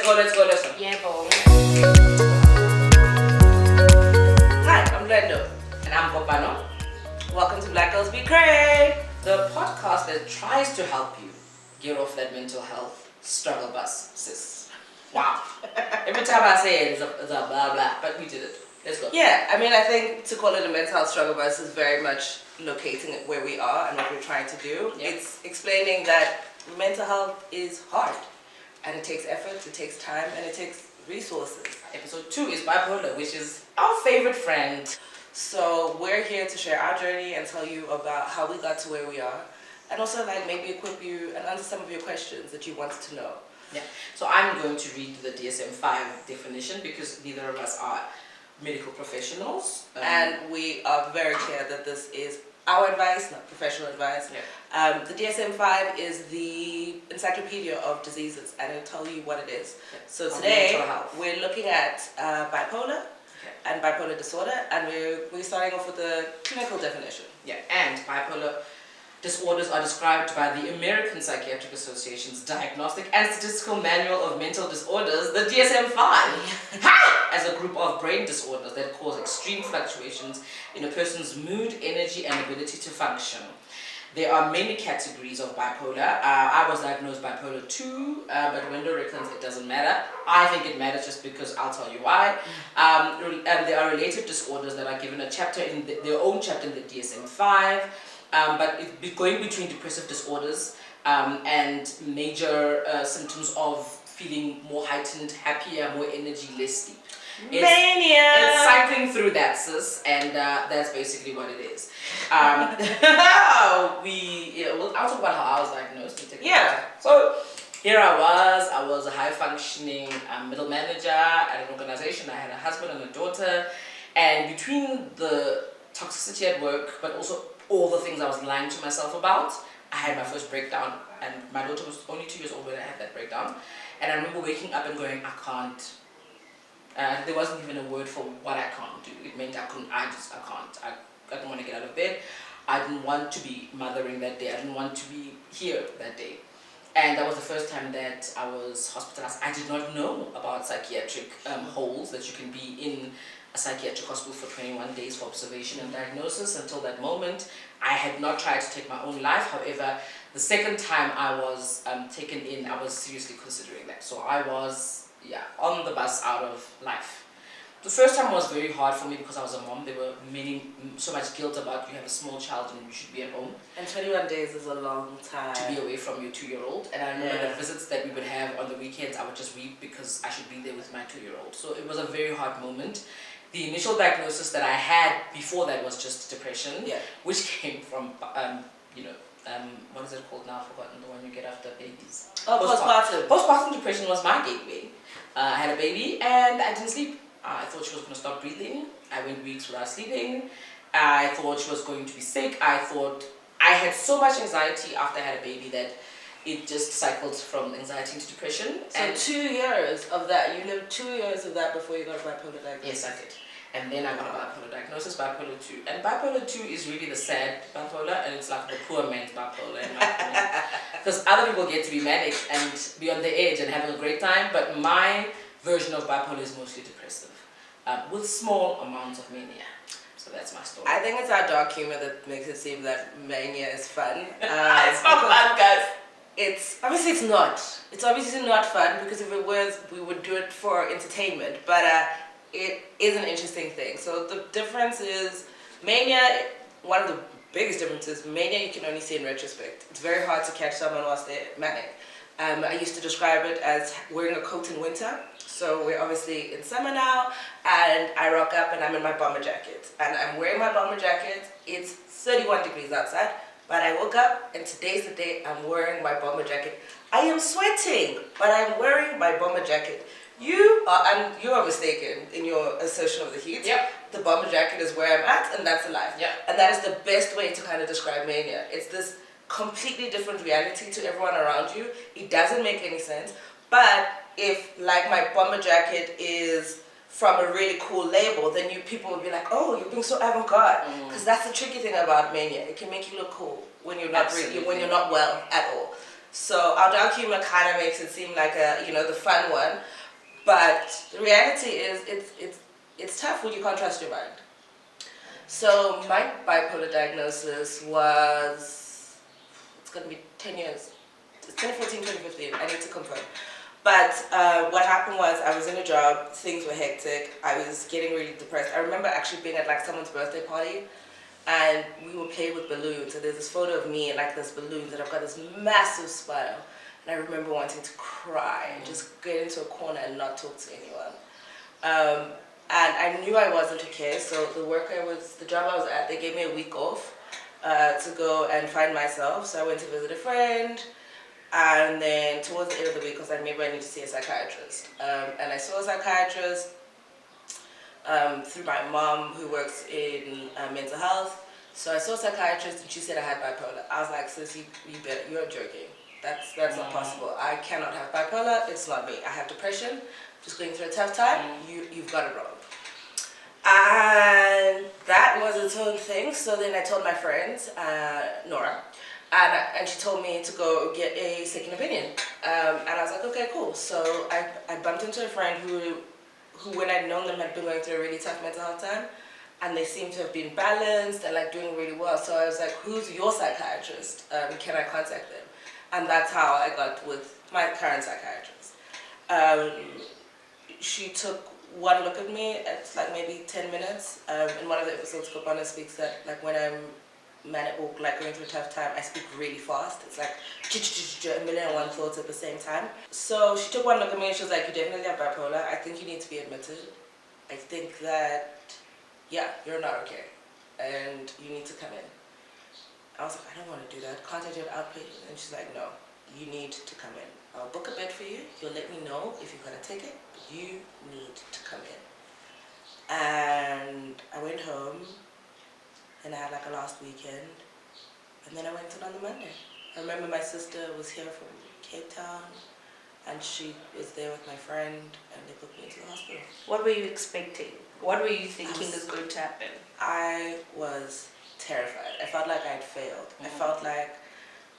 go. Yeah, boy. Hi, I'm Glendo. And I'm Kopano, Welcome to Black Gurls Be Cray. the podcast that tries to help you get off that mental health struggle bus, sis. Wow. Every time I say it, it's a blah blah, but we did it. Let's go. Yeah, I mean, I think to call it a mental health struggle bus is very much locating it where we are and what we're trying to do. Yep. It's explaining that mental health is hard and it takes effort, it takes time, and it takes resources. Episode 2 is Bipolar, which is our favorite friend. So we're here to share our journey and tell you about how we got to where we are, and also like maybe equip you and answer some of your questions that you wanted to know. Yeah. So I'm going to read the DSM-5 definition because neither of us are medical professionals. And we are very clear that this is our advice, not professional advice. Yeah. The DSM-5 is the encyclopedia of diseases, and it'll tell you what it is. Yeah. So Of today mental health. we're looking at bipolar and bipolar disorder, and we're starting off with the clinical definition. Yeah, and bipolar disorders are described by the American Psychiatric Association's Diagnostic and Statistical Manual of Mental Disorders, the DSM-5, as a group of brain disorders that cause extreme fluctuations in a person's mood, energy, and ability to function. There are many categories of bipolar. I was diagnosed bipolar 2, but Wendo reckons it doesn't matter. I think it matters just because I'll tell you why. There are related disorders that are given a chapter in their own chapter in the DSM-5, but it's going between depressive disorders and major symptoms of feeling more heightened, happier, more energy, less sleep. Mania! It's cycling through that, sis, and that's basically what it is. I'll talk about how I was diagnosed. Yeah. So here I was a high-functioning middle manager at an organization. I had a husband and a daughter, and between the toxicity at work, but also all the things I was lying to myself about, I had my first breakdown, and my daughter was only 2 years old when I had that breakdown. And I remember waking up and going, I can't. There wasn't even a word for what I can't do. It meant I couldn't. I can't. I didn't want to get out of bed. I didn't want to be mothering that day. I didn't want to be here that day. And that was the first time that I was hospitalized. I did not know about psychiatric holes, that you can be in a psychiatric hospital for 21 days for observation and diagnosis. Until that moment, I had not tried to take my own life. However, the second time I was taken in, I was seriously considering that. So I was, on the bus out of life. The first time was very hard for me because I was a mom. There were so much guilt about you have a small child and you should be at home. And 21 days is a long time. To be away from your 2-year-old. And I remember the visits that we would have on the weekends, I would just weep because I should be there with my 2-year-old. So it was a very hard moment. The initial diagnosis that I had before that was just depression, which came from, what is it called now? I've forgotten, the one you get after babies. Oh, postpartum. Postpartum depression was my gateway. I had a baby and I didn't sleep. I thought she was going to stop breathing. I went weeks without sleeping. I thought she was going to be sick. I thought I had so much anxiety after I had a baby that it just cycled from anxiety into depression. So and 2 years of that. You lived 2 years of that before you got a bipolar diagnosis. Yes, I did. And then I got a bipolar diagnosis, bipolar 2. And bipolar 2 is really the sad bipolar, and it's like the poor man's bipolar in my opinion. Because other people get to be manic and be on the edge and having a great time, but my version of bipolar is mostly depressive, with small amounts of mania. So that's my story. I think it's our dark humor that makes it seem that mania is fun. It's not fun, guys. It's obviously not. It's obviously not fun because if it was, we would do it for entertainment. But it is an interesting thing. So the difference is mania. One of the biggest differences, mania you can only see in retrospect. It's very hard to catch someone whilst they're manic. I used to describe it as wearing a coat in winter. So we're obviously in summer now, and I rock up and I'm in my bomber jacket. And I'm wearing my bomber jacket. It's 31 degrees outside, but I woke up and today's the day I'm wearing my bomber jacket. I am sweating, but I'm wearing my bomber jacket. You are mistaken in your assertion of the heat. Yep. The bomber jacket is where I'm at, and that's alive. Yep. And that is the best way to kind of describe mania. It's this completely different reality to everyone around you. It doesn't make any sense. But if, like, my bomber jacket is from a really cool label, then people will be like, oh, you're being so avant-garde. Because that's the tricky thing about mania. It can make you look cool when you're not when you're not well at all. So our dark humor kind of makes it seem like the fun one, but the reality is it's tough when you can't trust your mind. So my bipolar diagnosis was, it's going to be 10 years. It's 2014, 2015. I need to confirm. But what happened was I was in a job, things were hectic, I was getting really depressed. I remember actually being at like someone's birthday party and we were playing with balloons. So there's this photo of me and like this balloons and I've got this massive smile. And I remember wanting to cry and just get into a corner and not talk to anyone. And I knew I wasn't okay, so the job I was at, they gave me a week off to go and find myself. So I went to visit a friend. And then towards the end of the week, I was like, maybe I need to see a psychiatrist. And I saw a psychiatrist through my mom, who works in mental health. So I saw a psychiatrist, and she said I had bipolar. I was like, sis, you're joking. That's not possible. I cannot have bipolar. It's not me. I have depression. Just going through a tough time. You've got it wrong. And that was its own thing. So then I told my friends, Nora. And she told me to go get a second opinion. And I was like, okay, cool. So I bumped into a friend who when I'd known them had been going through a really tough mental health time. And they seemed to have been balanced and like doing really well. So I was like, who's your psychiatrist? Can I contact them? And that's how I got with my current psychiatrist. She took one look at me. It's like maybe 10 minutes. In one of the episodes, Kopana speaks that like when I'm manic or like going through a tough time, I speak really fast. It's like a million and one thoughts at the same time. So she took one look at me and she was like, you definitely have bipolar. I think you need to be admitted. I think that, yeah, you're not okay. And you need to come in. I was like, I don't want to do that. Can't I do an outpatient? And she's like, no, you need to come in. I'll book a bed for you. You'll let me know if you're going to take it. But you need to come in. And I went home. And I had like a last weekend, and then I went in on the Monday. I remember my sister was here from Cape Town, and she was there with my friend, and they took me to the hospital. What were you expecting? What were you thinking is going to happen? I was terrified. I felt like I had failed. I felt like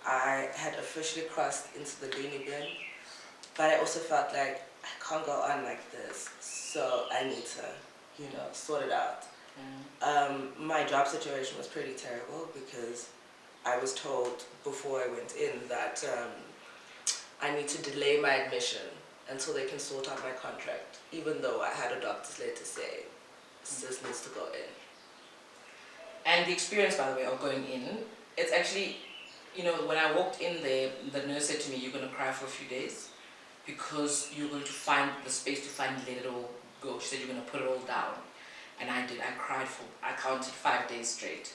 I had officially crossed into the loony bin, but I also felt like I can't go on like this, so I need to, sort it out. My job situation was pretty terrible because I was told before I went in that I need to delay my admission until they can sort out my contract, even though I had a doctor's letter say sis needs to go in. And the experience, by the way, of going in, it's actually, when I walked in there, the nurse said to me, you're going to cry for a few days because you're going to find the space to finally let it all go. She said you're going to put it all down. And I did. I counted 5 days straight.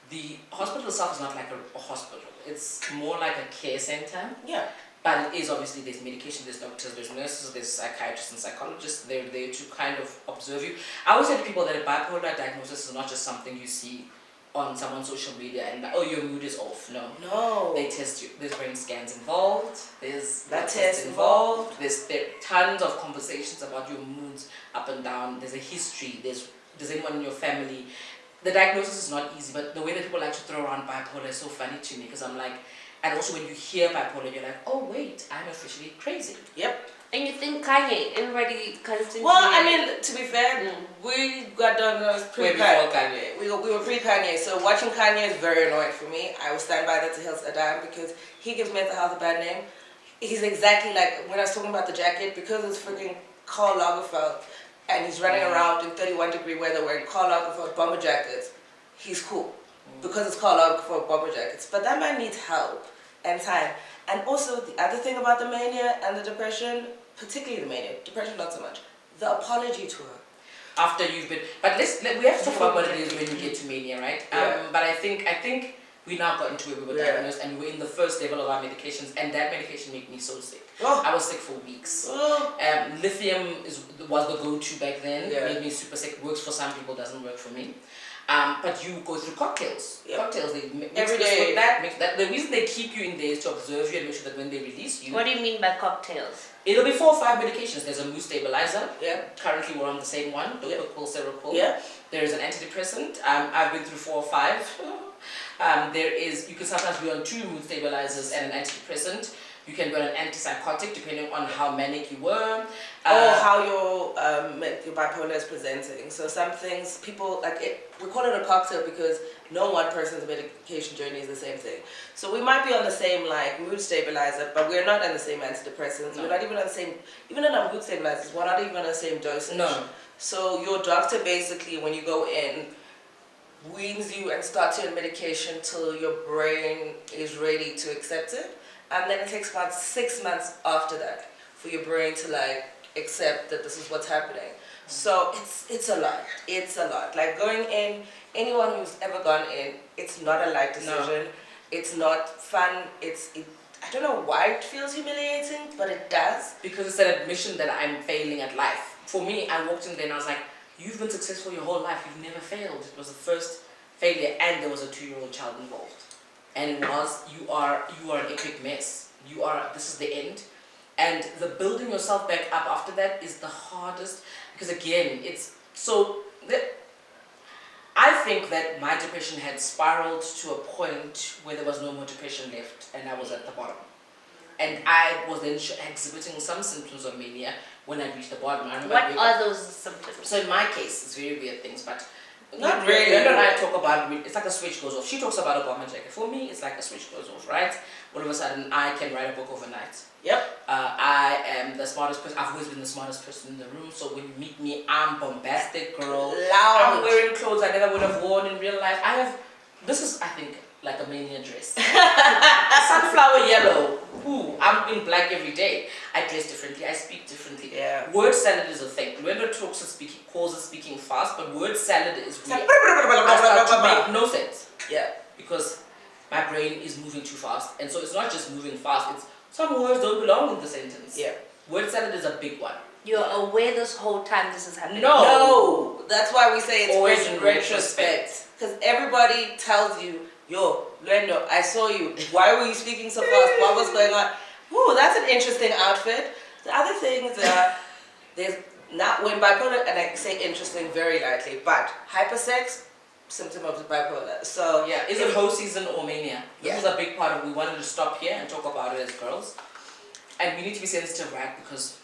The hospital itself is not like a hospital. It's more like a care center. Yeah. But it is obviously, there's medication, there's doctors, there's nurses, there's psychiatrists and psychologists. They're there to kind of observe you. I always say to people that a bipolar diagnosis is not just something you see on someone's social media and oh, your mood is off. No. They test you. There's brain scans involved. There's that test involved. There are tons of conversations about your moods up and down. There's a history. There's anyone in your family. The diagnosis is not easy, but the way that people like to throw around bipolar is so funny to me because I'm like, and also when you hear bipolar, you're like, oh wait, I'm officially crazy. Yep. And you think Kanye, everybody constantly... Well, I mean, to be fair, we got diagnosed pre-Kanye. We were pre-Kanye, so watching Kanye is very annoying for me. I will stand by that till he's a dime because he gives mental health a bad name. He's exactly like, when I was talking about the jacket, because it's freaking Karl Lagerfeld, and he's running around in 31-degree weather wearing Karl Lagerfeld bomber jackets, he's cool. Because it's Karl Lagerfeld bomber jackets. But that man needs help and time. And also, the other thing about the mania and the depression, particularly the mania, depression not so much, the apology tour. After you've been, but we have to talk about what it is when you get to mania, right? Yeah. But I think we now got into where we were diagnosed and we were in the first level of our medications, and that medication made me so sick. Oh. I was sick for weeks. Oh. Lithium was the go-to back then. Yeah. Made me super sick. Works for some people, doesn't work for me. But you go through cocktails. Yep. Cocktails, they mix every this day. with that, mix that. The reason they keep you in there is to observe you and make sure that when they release you... What do you mean by cocktails? It'll be 4 or 5 medications. There's a mood stabilizer. Yeah. Currently we're on the same one, Dopacol, Seroquel. Yeah. There is an antidepressant. I've been through 4 or 5. You can sometimes be on 2 mood stabilizers and an antidepressant. You can go on an antipsychotic depending on how manic you were. Or how your bipolar is presenting. So some things, people, like it, we call it a cocktail because no one person's medication journey is the same thing. So we might be on the same like mood stabilizer, but we're not on the same antidepressants. No. We're not even on the same, even in our mood stabilizers, we're not even on the same dosage. No. So your doctor basically, when you go in, weans you and starts you on medication till your brain is ready to accept it. And then it takes about 6 months after that for your brain to like accept that this is what's happening. So it's a lot. It's a lot. Like going in, anyone who's ever gone in, it's not a light decision. No. It's not fun. I don't know why it feels humiliating, but it does. Because it's an admission that I'm failing at life. For me, I walked in there and I was like, you've been successful your whole life. You've never failed. It was the first failure, and there was a 2-year-old child involved. And it was, you are an epic mess. This is the end. And the building yourself back up after that is the hardest, because again, I think that my depression had spiraled to a point where there was no more depression left, and I was at the bottom. And I was then exhibiting some symptoms of mania when I reached the bottom. What are those symptoms? So in my case, it's very weird things, but not really. Linda and I talk about it, it's like a switch goes off. She talks about a bomber jacket. For me, it's like a switch goes off, right? All of a sudden, I can write a book overnight. Yep. I am the smartest person. I've always been the smartest person in the room. So when you meet me, I'm bombastic girl. Loud. I'm wearing clothes I never would have worn in real life. This is, I think, like a mania dress. Sunflower yellow. Ooh, I'm in black every day. I dress differently. I speak differently. Yeah. Word salad is a thing. Whoever talks and calls it speaking fast, but word salad is weird. I start to make no sense. Yeah. Because my brain is moving too fast. And so it's not just moving fast, it's some words don't belong in the sentence. Yeah. Word salad is a big one. You're aware this whole time this is happening? No. That's why we say it's always in in retrospect. Because everybody tells you, yo, Lendo, I saw you. Why were you speaking so fast? What was going on? Ooh, that's an interesting outfit. The other things are, there's not, when bipolar, and I say interesting very lightly, but hypersex, symptom of the bipolar. So yeah, is it whole season or mania? This Yeah. is a big part of, we wanted to stop here and talk about it as girls. And we need to be sensitive, right? Because,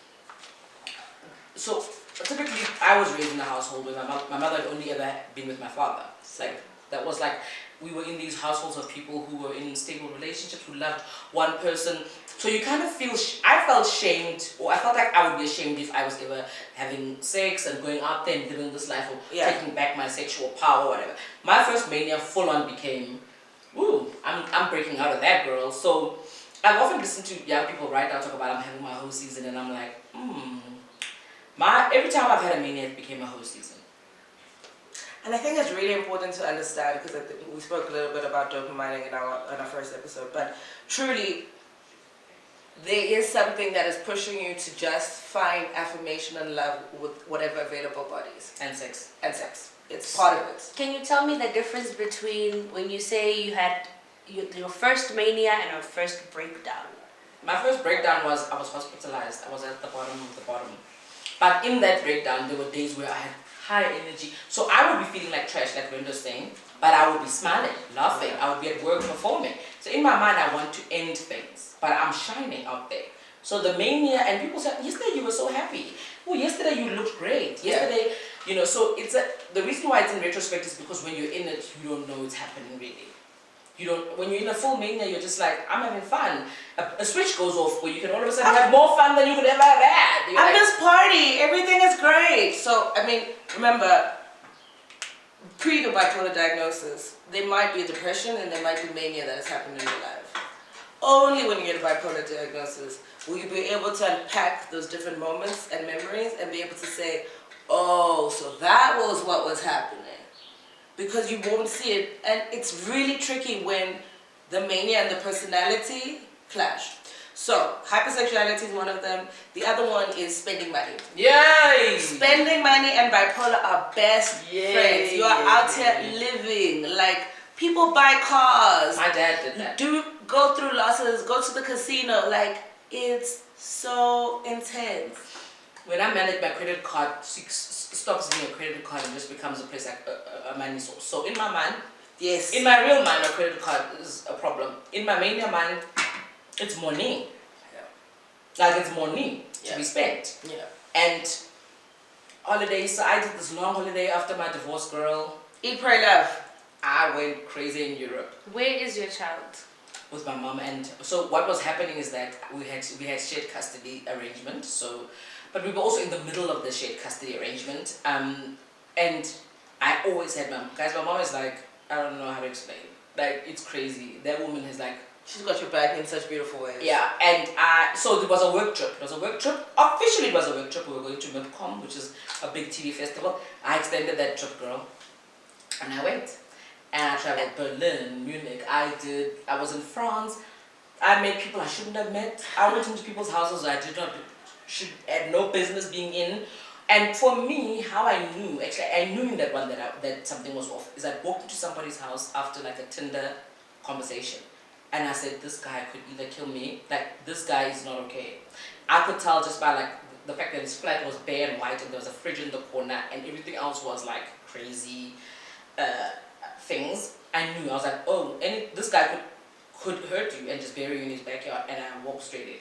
so typically I was raised in a household where my mother had only ever been with my father. It's like, that was like, we were in these households of people who were in stable relationships, who loved one person. So you kind of feel, I felt shamed, or I felt like I would be ashamed if I was ever having sex and going out there and living this life, or taking back my sexual power, or whatever. My first mania full on became, ooh, I'm breaking out of that, girl. So I've often listened to young people right now talk about I'm having my whole season, and I'm like, every time I've had a mania, it became a whole season. And I think it's really important to understand, because I think we spoke a little bit about dopamining in our first episode, but truly, there is something that is pushing you to just find affirmation and love with whatever available bodies. And sex. And sex. It's part of it. Can you tell me the difference between when you say you had your first mania and your first breakdown? My first breakdown was, I was hospitalized. I was at the bottom of the bottom. But in that breakdown, there were days where I had high energy. So I would be feeling like trash, like Linda's saying, but I would be smiling, laughing. I would be at work performing. So in my mind, I want to end things, but I'm shining out there. So the mania, and people said, yesterday you were so happy. Oh, yesterday you looked great. Yesterday, so the reason why it's in retrospect is because when you're in it, you don't know it's happening really. When you're in a full mania, you're just like, I'm having fun. A switch goes off where you can all of a sudden have more fun than you could ever have had. I'm this party, everything is great. So, I mean, remember, pre the bipolar diagnosis, there might be depression and there might be mania that has happened in your life. Only when you get a bipolar diagnosis will you be able to unpack those different moments and memories and be able to say, oh, so that was what was happening. Because you won't see it, and it's really tricky when the mania and the personality clash. So, hypersexuality is one of them. The other one is spending money. Yay! Spending money and bipolar are best friends. You are out here living. Like, people buy cars. My dad did that. Do go through losses, go to the casino. Like, it's so intense. When I manage my credit card, stops being a credit card and just becomes a place like a money source. So in my mind, yes. In my real mind, a credit card is a problem. In my mania mind, it's money. Like it's money to Yeah. be spent. Yeah. And holidays, so I did this long holiday after my divorce, girl. Eat, pray, love. I went crazy in Europe Where is your child? with my mom, and so what was happening is that we had shared custody arrangement. So, but we were also in the middle of the shared custody arrangement. And I always had my mom is like, I don't know how to explain. Like it's crazy. That woman is like, She's got your back in such beautiful ways. yeah. And so it was a work trip. It was a work trip. Officially, it was a work trip. We were going to MIPCOM, which is a big TV festival. I extended that trip, girl, and I went. And I traveled Berlin, Munich. I was in France. I met people I shouldn't have met. I went into people's houses I had no business being in. And for me, how I knew, actually I knew in that one that something was off, is I walked into somebody's house after like a Tinder conversation. And I said, this guy could either kill me, like this guy is not okay. I could tell just by like the fact that his flat was bare and white and there was a fridge in the corner and everything else was like crazy things. I knew, I was like, oh, this guy could hurt you and just bury you in his backyard, and I walked straight in.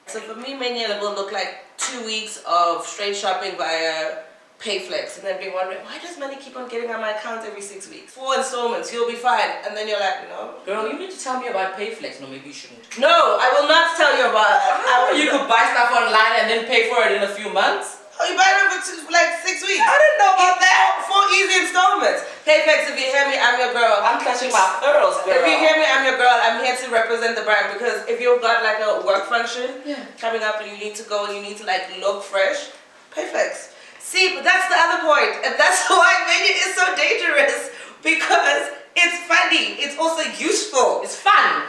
So for me, Mania will look like 2 weeks of straight shopping via Payflex, and then be wondering, why does money keep on getting on my account every 6 weeks? 4 installments, you'll be fine. And then you're like, no. Girl, you need to tell me about Payflex. No, maybe you shouldn't. No, I will not tell you about How you could buy stuff online and then pay for it in a few months? Oh, you buy it over like 6 weeks. I didn't know about that. 4 easy installments. Payflex, if you hear me, I'm your girl. I'm clutching my pearls, girl. If you hear me, I'm your girl. I'm here to represent the brand, because if you've got like a work function coming up and you need to go and you need to like look fresh, Payflex. See, but that's the other point, and that's why Mania is so dangerous, because it's funny. It's also useful. It's fun.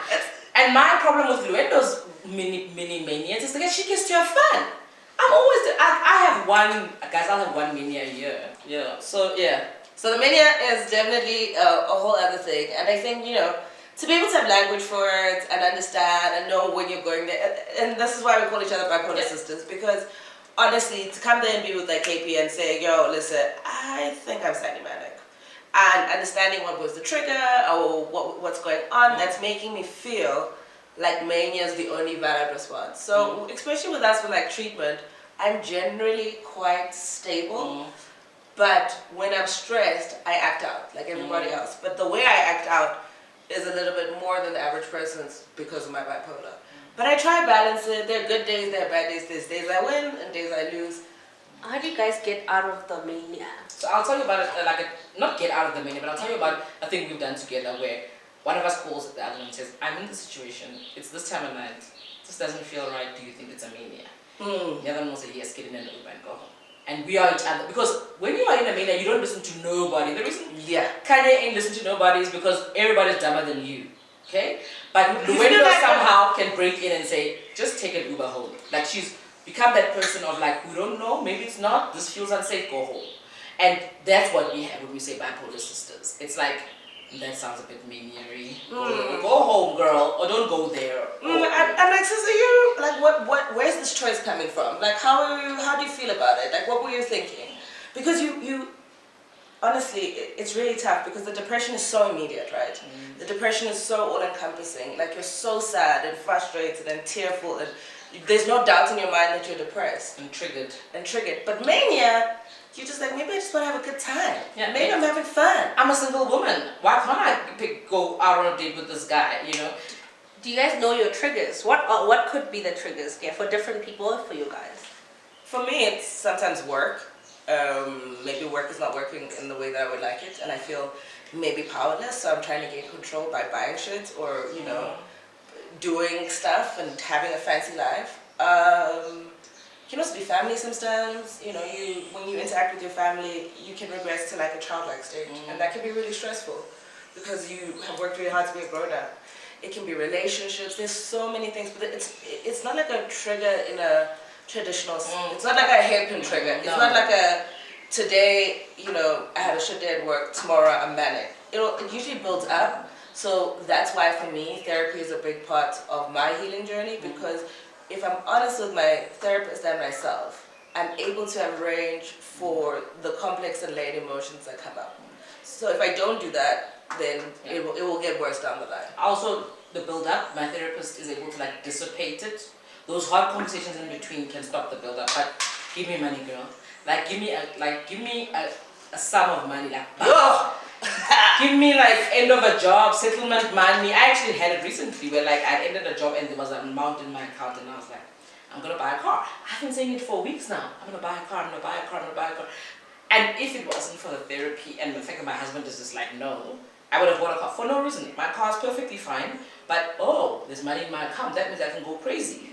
And my problem with Luendo's mini manias is that she gets to have fun. I have one, guys, I'll have one mania a year. Yeah, so yeah. So the mania is definitely a whole other thing, and I think, to be able to have language for it and understand and know when you're going there, and this is why we call each other bipolar sisters, because honestly, to come there and be with like KP and say, yo, listen, I think I'm slightly manic, and understanding what was the trigger or what's going on, that's making me feel like mania is the only valid response. So especially with us with like treatment, I'm generally quite stable. But when I'm stressed, I act out like everybody else. But the way I act out is a little bit more than the average person's because of my bipolar. But I try to balance it. There are good days, there are bad days. There's days I win and days I lose. How do you guys get out of the mania? So I'll tell you about it, not get out of the mania, but I'll tell you about a thing we've done together where one of us calls the other one and says, I'm in this situation, it's this time of night, this doesn't feel right, do you think it's a mania? The other one will say, yes, get in an Uber and go home. And we are each other, because when you are in a mania, you don't listen to nobody. The reason Kanye ain't listen to nobody is because everybody's dumber than you, okay? But Luendo like somehow can break in and say, just take an Uber home. Like she's become that person of like, we don't know, maybe it's not, this feels unsafe, go home. And that's what we have when we say bipolar sisters. It's like, that sounds a bit mania-y. Go home, girl, or don't go there. And like, sister, you like where's this choice coming from? Like, how do you feel about it? Like, what were you thinking? Because you honestly, it's really tough because the depression is so immediate, right? The depression is so all-encompassing. Like, you're so sad and frustrated and tearful, and there's no doubt in your mind that you're depressed and triggered. But mania, you're just like, maybe I just want to have a good time. Yeah, maybe I'm having fun. I'm a single woman. Why can't I go out on a date with this guy, Do you guys know your triggers? What could be the triggers for different people, for you guys? For me, it's sometimes work. Maybe work is not working in the way that I would like it, and I feel maybe powerless, so I'm trying to gain control by buying shit or, doing stuff and having a fancy life. It can also be family sometimes. When you interact with your family, you can regress to like a childlike stage, and that can be really stressful because you have worked really hard to be a grown-up. It can be relationships. There's so many things, but it's not like a trigger in a traditional. It's not like a hairpin trigger. It's not like a today. I had a shit day at work. Tomorrow I'm manic. It usually builds up. So that's why for me, therapy is a big part of my healing journey, because if I'm honest with my therapist and myself, I'm able to have range for the complex and layered emotions that come up. So if I don't do that, then it will get worse down the line. Also, the build-up, my therapist is able to like dissipate it. those hard conversations in between can stop the build up. But give me money, girl. Like give me a sum of money. Like give me like end of a job, settlement money. I actually had it recently where like I ended a job and there was an amount in my account and I was like, I'm gonna buy a car. I've been saying it for weeks now. I'm gonna buy a car, I'm gonna buy a car, I'm gonna buy a car. And if it wasn't for the therapy and the fact that my husband is just like, no, I would have bought a car for no reason. My car is perfectly fine, but there's money in my account. That means I can go crazy.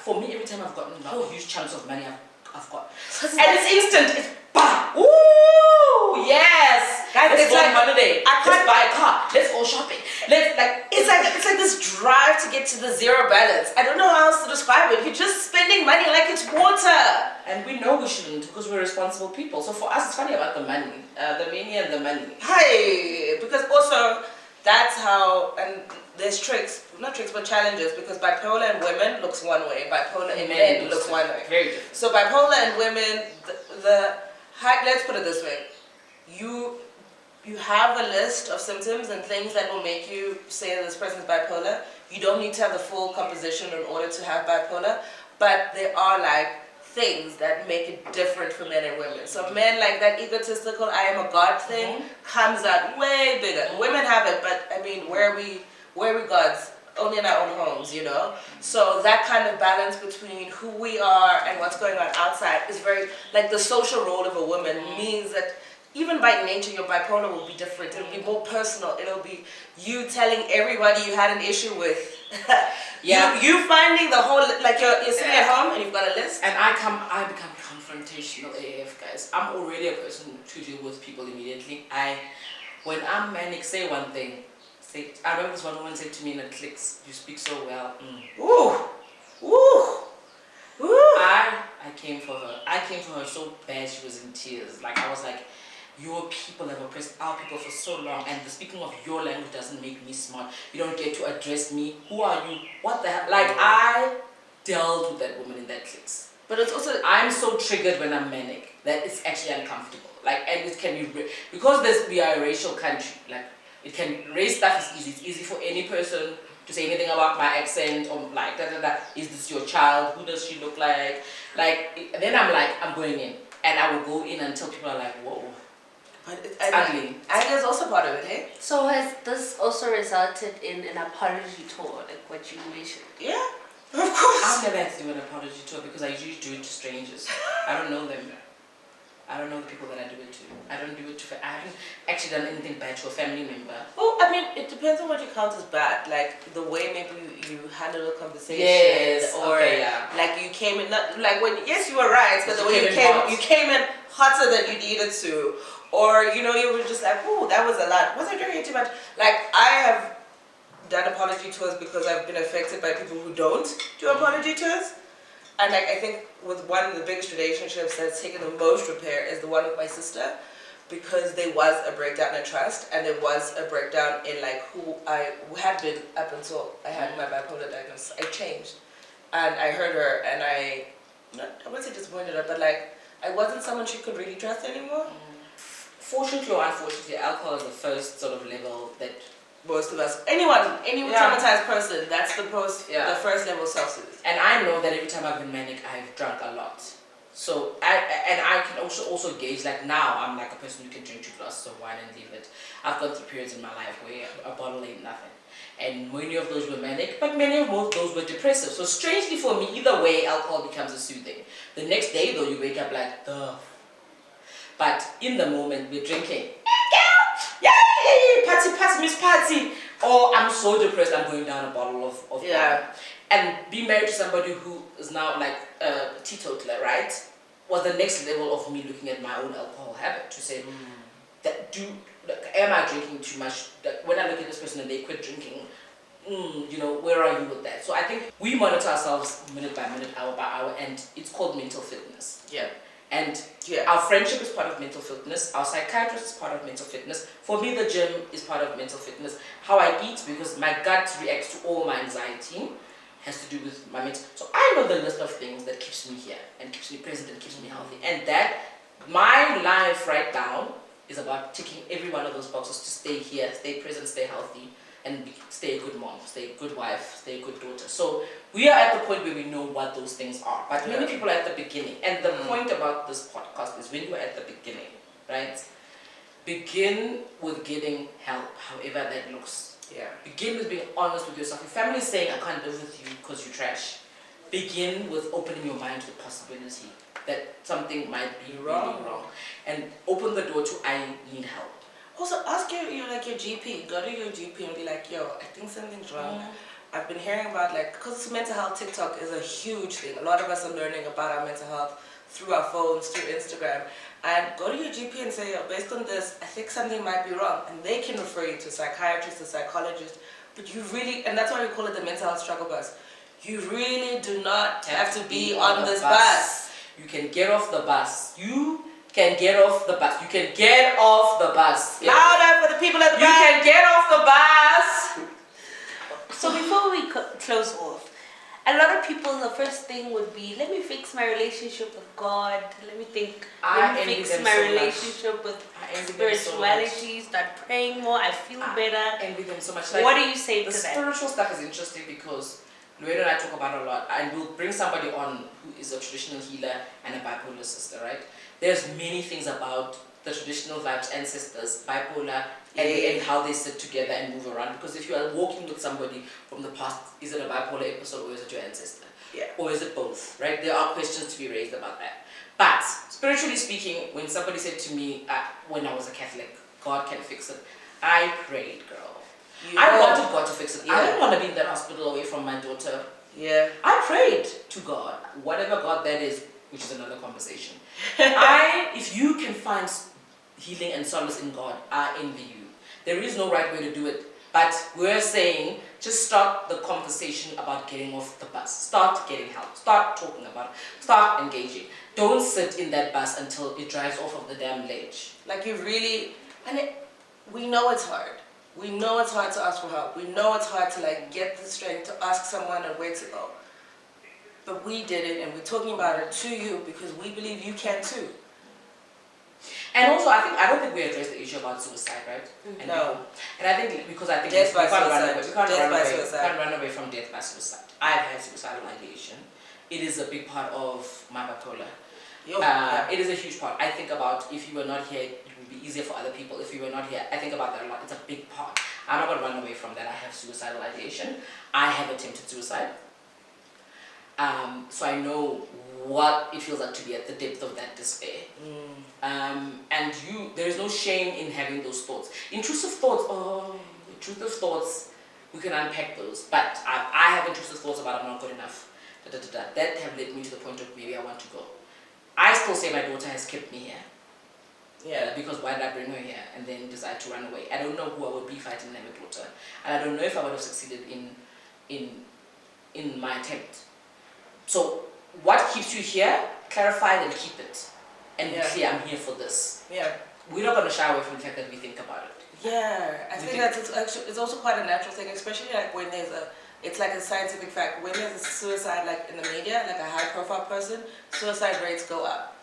For me, every time I've gotten huge chunks of money, I've got, and it's instant. It's bah, ooh, yes. Guys, Let's it's go like on holiday. Let's buy a car. Let's go shopping. It's like this drive to get to the zero balance. I don't know how else to describe it. You're just spending money like it's water. And we know we shouldn't because we're responsible people. So for us, it's funny about the money, the mania and the money. Hey, because also that's how, and there's not tricks, but challenges, because bipolar in women looks one way, bipolar in men looks one way. Very different. So bipolar in women, let's put it this way, you have a list of symptoms and things that will make you say this person's bipolar. You don't need to have the full composition in order to have bipolar, but there are like things that make it different for men and women. So men, like that egotistical I am a god thing comes out way bigger. Women have it, but I mean, where are we gods? Only in our own homes, you know? So that kind of balance between who we are and what's going on outside is very, like the social role of a woman means that even by nature, your bipolar will be different. It'll be more personal. It'll be you telling everybody you had an issue with. Yeah. You finding the whole, like you're sitting at home and you've got a list. And I become confrontational AF, guys. I'm already a person to deal with people immediately. When I'm manic, say one thing. I remember this one woman said to me in a clicks, you speak so well. Ooh. Ooh. Ooh. I came for her. I came for her so bad she was in tears. Like I was like, your people have oppressed our people for so long, and the speaking of your language doesn't make me smart. You don't get to address me. Who are you? What the hell? Like I dealt with that woman in that clicks. But it's also, I'm so triggered when I'm manic that it's actually uncomfortable. Like, and it can be because we are a racial country. Like it can race stuff is easy. It's easy for any person to say anything about my accent or like Is this your child? Who does she look like? Then I'm going in, and I will go in until people are like, whoa. but it's ugly. Anger is also part of it, hey? So has this also resulted in an apology tour, like what you mentioned? Yeah, of course. I've never had to do an apology tour because I usually do it to strangers. I don't know them. I don't know the people that I do it to. I don't do it to. I haven't actually done anything bad to a family member. Well, I mean, it depends on what you count as bad. Like the way maybe you handle a conversation, Yes, or okay, yeah. like you came in not like when you were right, but the way hot. you came in hotter than you needed to, or you were just like, oh, that was a lot. Was I drinking too much? Like I have done apology tours because I've been affected by people who don't do apology tours. And like I think with one of the biggest relationships that's taken the most repair is the one with my sister, because there was a breakdown in trust and there was a breakdown in like who I had been up until I had my bipolar diagnosis. I changed, and I heard her, and I wouldn't say disappointed her, but like I wasn't someone she could really trust anymore. Fortunately or unfortunately, alcohol is the first sort of level that Most of us, any traumatized person, that's the first level of substance. And I know that every time I've been manic, I've drunk a lot. So I can also gauge, like now I'm like a person who can drink 2 glasses of wine and leave it. I've gone through periods in my life where a bottle ain't nothing. And many of those were manic, but many of those were depressive. So strangely for me, either way, alcohol becomes a soothing. The next day though, you wake up like, duh. But in the moment, we're drinking. Yay! Party, miss party. Or I'm so depressed, I'm going down a bottle of wine. And being married to somebody who is now like a teetotaler, right, was the next level of me looking at my own alcohol habit to say, am I drinking too much? When I look at this person and they quit drinking, where are you with that? So I think we monitor ourselves minute by minute, hour by hour, and it's called mental fitness. Yeah. And our friendship is part of mental fitness. Our psychiatrist is part of mental fitness. For me, the gym is part of mental fitness. How I eat, because my gut reacts to all my anxiety, has to do with my mental. So I know the list of things that keeps me here and keeps me present and keeps me healthy. And that, my life right now is about ticking every one of those boxes to stay here, stay present, stay healthy, and stay a good mom, stay a good wife, stay a good daughter. So we are at the point where we know what those things are. But many people are at the beginning. And the point about this podcast is when you're at the beginning, right? Begin with getting help, however that looks. Yeah. Begin with being honest with yourself. If family is saying, I can't live with you because you're trash, begin with opening your mind to the possibility that something might be really wrong. And open the door to, I need help. Also, ask your GP. Go to your GP and be like, yo, I think something's wrong. I've been hearing about, like, because mental health TikTok is a huge thing. A lot of us are learning about our mental health through our phones, through Instagram. And go to your GP and say, yo, based on this, I think something might be wrong. And they can refer you to a psychiatrist, a psychologist. But you really, and that's why we call it the mental health struggle bus. You really do not have to be on this bus. You can get off the bus. You can get off the bus. You can get off the bus. Louder for the people at the back. back. You can get off the bus. So before we close off, a lot of people, the first thing would be, let me fix my relationship with God. Let me fix my relationship with spirituality. Start praying more. I feel better. I envy them so much. Like, what do you say to that? The spiritual stuff is interesting because Luedo and I talk about it a lot, and we'll bring somebody on who is a traditional healer and a bipolar sister, right? There's many things about the traditional vibes, ancestors, bipolar, and how they sit together and move around. Because if you are walking with somebody from the past, is it a bipolar episode or is it your ancestor? Yeah. Or is it both, right? There are questions to be raised about that. But spiritually speaking, when somebody said to me, when I was a Catholic, God can fix it, I prayed, girl. I wanted God to fix it. I didn't want to be in that hospital away from my daughter. Yeah. I prayed to God, whatever God that is, which is another conversation. If you can find healing and solace in God, I envy you. There is no right way to do it. But we're saying, just start the conversation about getting off the bus. Start getting help. Start talking about it. Start engaging. Don't sit in that bus until it drives off of the damn ledge. Like you really, we know it's hard. We know it's hard to ask for help. We know it's hard to like get the strength to ask someone and where to go. But we did it, and we're talking about it to you because we believe you can too. And also, I don't think we addressed the issue about suicide, right? And no. And I think because I think death by suicide. We can't run away from death by suicide. I've had suicidal ideation. It is a big part of my bipolar. It is a huge part. I think about if you were not here, it would be easier for other people. If you were not here, I think about that a lot. It's a big part. I'm not going to run away from that. I have suicidal ideation. I have attempted suicide. So I know what it feels like to be at the depth of that despair. And there is no shame in having those thoughts. Intrusive thoughts, we can unpack those. But I have intrusive thoughts about I'm not good enough. That have led me to the point of maybe I want to go. I still say my daughter has kept me here. Yeah. Because why did I bring her here and then decide to run away? I don't know who I would be if I didn't have a daughter. And I don't know if I would have succeeded in my attempt. So what keeps you here? Clarify and keep it. And be clear, I'm here for this. Yeah. We're not going to shy away from the fact that we think about it. Yeah. I think it's also quite a natural thing, especially like when it's like a scientific fact. When there's a suicide like in the media, like a high profile person, suicide rates go up.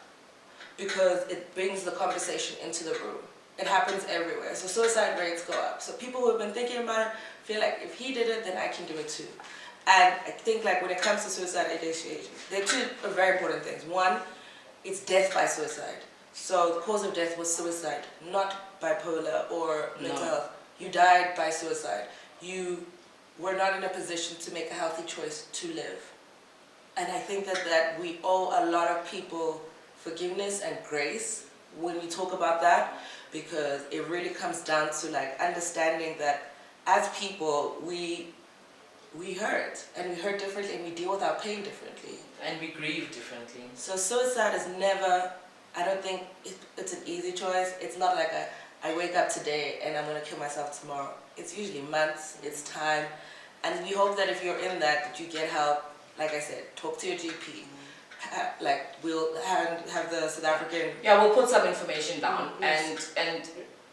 Because it brings the conversation into the room. It happens everywhere. So suicide rates go up. So people who have been thinking about it feel like if he did it, then I can do it too. And I think like when it comes to suicide ideation, there are two very important things. One, it's death by suicide. So the cause of death was suicide, not bipolar or mental health. You died by suicide. You were not in a position to make a healthy choice to live. And I think that we owe a lot of people forgiveness and grace when we talk about that, because it really comes down to like understanding that as people we hurt, and we hurt differently, and we deal with our pain differently, and we grieve differently. So suicide is never, I don't think it's an easy choice. It's not like I wake up today and I'm going to kill myself tomorrow. It's usually months, it's time, and we hope that if you're in that you get help. Like I said, talk to your GP. Like we'll have the South African. Yeah, we'll put some information down, and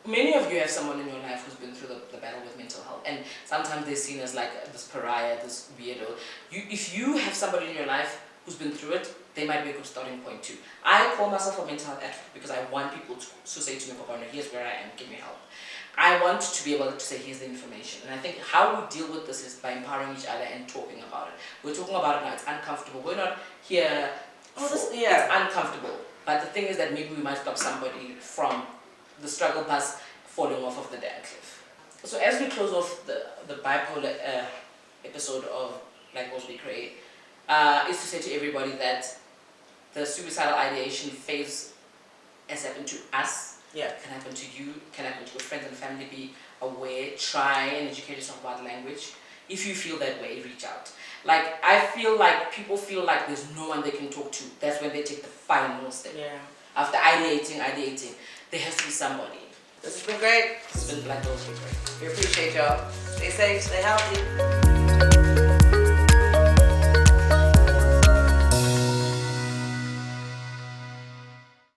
many of you have someone in your life who's been through the battle with mental health, and sometimes they're seen as like this pariah, this weirdo. If you have somebody in your life, who's been through it, they might be a good starting point too. I call myself a mental health advocate because I want people to say to me, here's where I am, give me help. I want to be able to say, here's the information. And I think how we deal with this is by empowering each other and talking about it. We're talking about it now, it's uncomfortable. We're not here, it's uncomfortable. But the thing is that maybe we might stop somebody from the struggle bus falling off of the damn cliff. So as we close off the bipolar episode of Black Gurls Be Cray, is to say to everybody that the suicidal ideation phase has happened to us, can happen to you, can happen to your friends and family. Be aware, try and educate yourself about language. If you feel that way, reach out. Like, I feel like people feel like there's no one they can talk to. That's when they take the final step. Yeah. After ideating, there has to be somebody. This has been great. It's been Black Gurls Be Cray. We appreciate y'all. Stay safe, stay healthy.